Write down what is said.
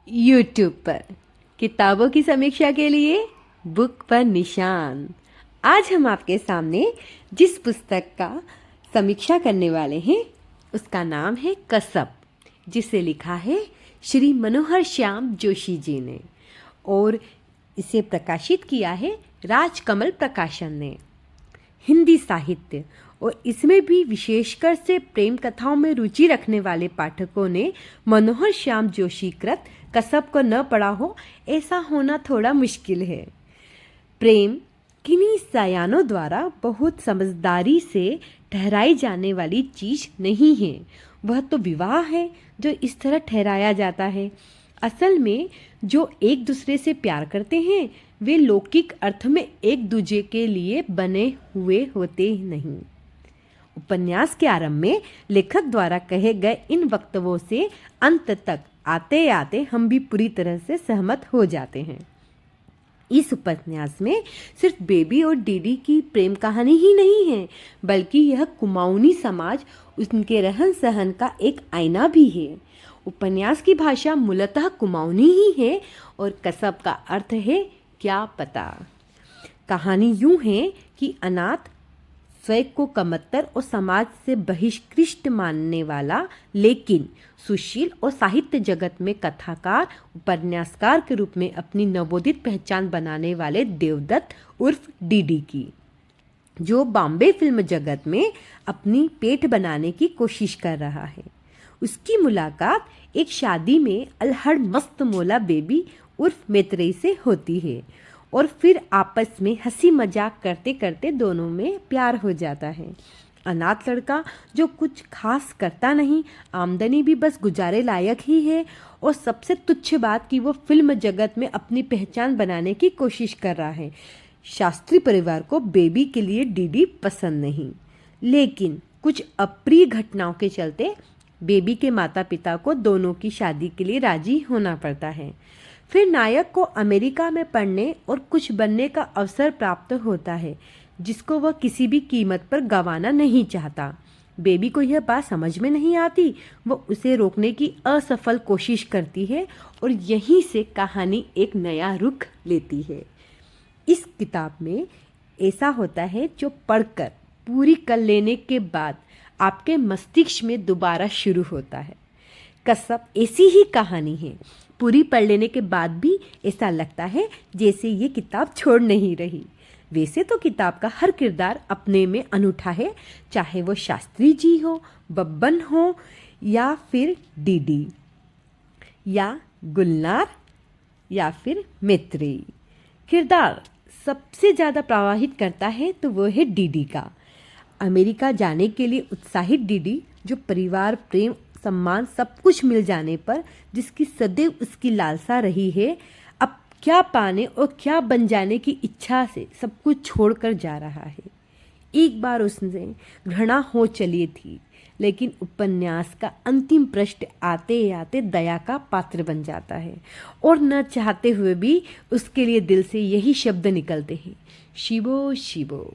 YouTube पर किताबों की समीक्षा के लिए बुक पर निशान। आज हम आपके सामने जिस पुस्तक का समीक्षा करने वाले हैं उसका नाम है कसब, जिसे लिखा है श्री मनोहर श्याम जोशी जी ने और इसे प्रकाशित किया है राजकमल प्रकाशन ने। हिंदी साहित्य और इसमें भी विशेषकर से प्रेम कथाओं में रुचि रखने वाले पाठकों ने मनोहर श्याम जोशी कृत कसब को न पढ़ा हो, ऐसा होना थोड़ा मुश्किल है। प्रेम किन्हीं सयानों द्वारा बहुत समझदारी से ठहराई जाने वाली चीज नहीं है। वह तो विवाह है जो इस तरह ठहराया जाता है। असल में जो एक दूसरे से प्यार करते हैं वे लौकिक अर्थ में एक दूसरे के लिए बने हुए होते नहीं। उपन्यास के आरंभ में लेखक द्वारा कहे गए इन वक्तव्यों से अंत तक आते आते हम भी पूरी तरह से सहमत हो जाते हैं। इस उपन्यास में सिर्फ बेबी और डीडी की प्रेम कहानी ही नहीं है, बल्कि यह कुमाऊनी समाज उनके रहन सहन का एक आईना भी है। उपन्यास की भाषा मूलतः कुमाऊनी ही है और कसब का अर्थ है क्या पता। कहानी यूं है कि अनाथ, स्वयं को कमतर और समाज से बहिष्कृत मानने वाला लेकिन सुशील और साहित्य जगत में कथाकार उपन्यासकार के रूप में अपनी नवोदित पहचान बनाने वाले देवदत्त उर्फ डीडी की, जो बॉम्बे फिल्म जगत में अपनी पेठ बनाने की कोशिश कर रहा है, उसकी मुलाकात एक शादी में अल्हड़ मस्त मौला बेबी उर्फ मैत्रेयी से होती है और फिर आपस में हंसी मजाक करते करते दोनों में प्यार हो जाता है। अनाथ लड़का जो कुछ खास करता नहीं, आमदनी भी बस गुजारे लायक ही है और सबसे तुच्छ बात कि वो फिल्म जगत में अपनी पहचान बनाने की कोशिश कर रहा है। शास्त्री परिवार को बेबी के लिए डीडी पसंद नहीं, लेकिन कुछ अप्रिय घटनाओं के चलते बेबी के माता पिता को दोनों की शादी के लिए राजी होना पड़ता है। फिर नायक को अमेरिका में पढ़ने और कुछ बनने का अवसर प्राप्त होता है, जिसको वह किसी भी कीमत पर गंवाना नहीं चाहता। बेबी को यह बात समझ में नहीं आती, वह उसे रोकने की असफल कोशिश करती है और यहीं से कहानी एक नया रुख लेती है। इस किताब में ऐसा होता है जो पढ़कर पूरी कर लेने के बाद आपके मस्तिष्क में दोबारा शुरू होता है। कसब ऐसी ही कहानी है। पूरी पढ़ लेने के बाद भी ऐसा लगता है जैसे ये किताब छोड़ नहीं रही। वैसे तो किताब का हर किरदार अपने में अनूठा है, चाहे वो शास्त्री जी हो, बब्बन हो या फिर डीडी या गुलनार या फिर मैत्रेयी। किरदार सबसे ज़्यादा प्रभावित करता है तो वो है डीडी का। अमेरिका जाने के लिए उत्साहित डीडी, जो परिवार, प्रेम, सम्मान सब कुछ मिल जाने पर जिसकी सदैव उसकी लालसा रही है, अब क्या पाने और क्या बन जाने की इच्छा से सब कुछ छोड़कर जा रहा है। एक बार उसने घृणा हो चली थी, लेकिन उपन्यास का अंतिम पृष्ठ आते आते दया का पात्र बन जाता है और न चाहते हुए भी उसके लिए दिल से यही शब्द निकलते हैं, शिवो शिवो।